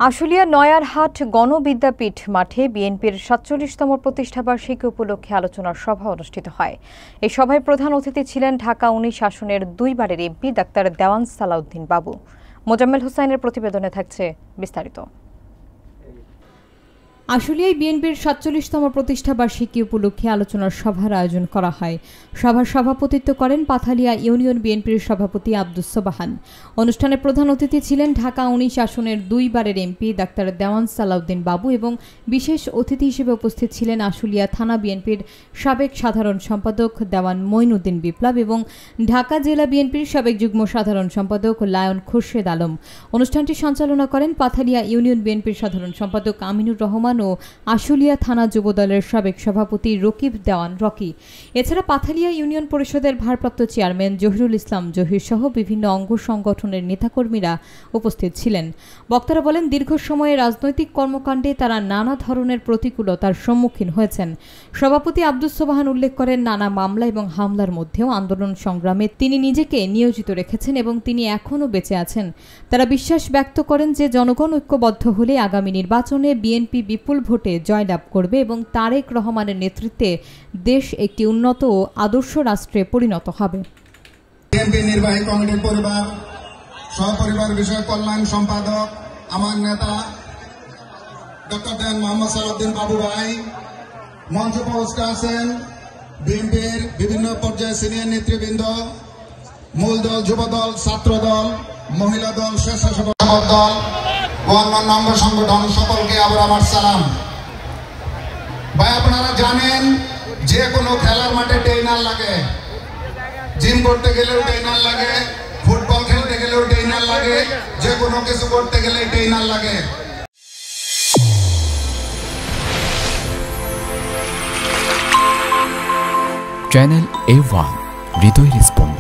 আশুলিয়া নয়ারহাট গণবিদ্যাপীঠ মাঠে বিএনপির ৪৭তম প্রতিষ্ঠাবার্ষিকী উপলক্ষে আলোচনা সভা অনুষ্ঠিত হয়। এই সভায় প্রধান অতিথি ছিলেন ঢাকা ১৯ আসনের দুইবারের এমপি ডাক্তার দেওয়ান সালাউদ্দিন বাবু। মোজাম্মেল হোসাইনের প্রতিবেদনে থাকছে বিস্তারিত। আশুলিয়ায় বিএনপির ৪৭তম প্রতিষ্ঠাবার্ষিকী উপলক্ষে আলোচনার সভার আয়োজন করা হয়। সভার সভাপতিত্ব করেন পাথালিয়া ইউনিয়ন বিএনপির সভাপতি আব্দুস সোবাহান। অনুষ্ঠানে প্রধান অতিথি ছিলেন ঢাকা ১৯ আসনের দুইবারের এমপি ডাক্তার দেওয়ান সালাউদ্দিন বাবু এবং বিশেষ অতিথি হিসেবে উপস্থিত ছিলেন আশুলিয়া থানা বিএনপির সাবেক সাধারণ সম্পাদক দেওয়ান মঈনুদ্দিন বিপ্লব এবং ঢাকা জেলা বিএনপির সাবেক যুগ্ম সাধারণ সম্পাদক লায়ন খোরশেদ আলম। অনুষ্ঠানটি সঞ্চালনা করেন পাথালিয়া ইউনিয়ন বিএনপির সাধারণ সম্পাদক আমিনুর রহমান ও আশুলিয়া থানা যুবদলের সাবেক সভাপতি রকিব দেওয়ান রকি। এছাড়া পাথালিয়া ইউনিয়ন পরিষদের ভারপ্রাপ্ত চেয়ারম্যান জহিরুল ইসলাম জহির সহ বিভিন্ন অঙ্গ সংগঠনের নেতাকর্মীরা উপস্থিত ছিলেন। বক্তারা বলেন, দীর্ঘ সময়ে রাজনৈতিক কর্মকাণ্ডে তারা নানা ধরনের প্রতিকূলতার সম্মুখীন হয়েছেন। সভাপতি আব্দুস সোবাহান উল্লেখ করেন, নানা মামলা এবং হামলার মধ্যেও আন্দোলন সংগ্রামে তিনি নিজেকে নিয়োজিত রেখেছেন এবং তিনি এখনও বেঁচে আছেন। তারা বিশ্বাস ব্যক্ত করেন যে জনগণ ঐক্যবদ্ধ হলে আগামী নির্বাচনে বিএনপি বিপুল ভোটে জয়লাভ করবে এবং তারেক রহমানের নেতৃত্বে দেশ একটি উন্নত ও আদর্শ রাষ্ট্রে পরিণত হবে। বিএনপি নির্বাহী কমিটির পরিবার সহপরিবার বিষয়ক কল্যাণ সম্পাদক আমার নেতা ডক্টর দেওয়ান মোহাম্মদ সালাউদ্দিন বাবু ভাই, মঞ্চে উপস্থিত আছেন বিএনপির বিভিন্ন পর্যায়ে সিনিয়র নেতৃবৃন্দ, মূল দল, যুবদল, ছাত্র দল, মহিলা দল, স্বেচ্ছাসেবক দল ও অন্যান্য অঙ্গ সংগঠন, সকলকে আবার আমার সালাম। ভাই, আপনারা জানেন যে কোনো খেলার মাঠে ট্রেনার লাগে, জিম করতে গেলেও ট্রেনার লাগে, ফুটবল খেলতে গেলেও ট্রেনার লাগে, যে কোনো কিছু করতে গেলে ট্রেনার লাগে। চ্যানেল A1 হৃদয় রেসপন্স।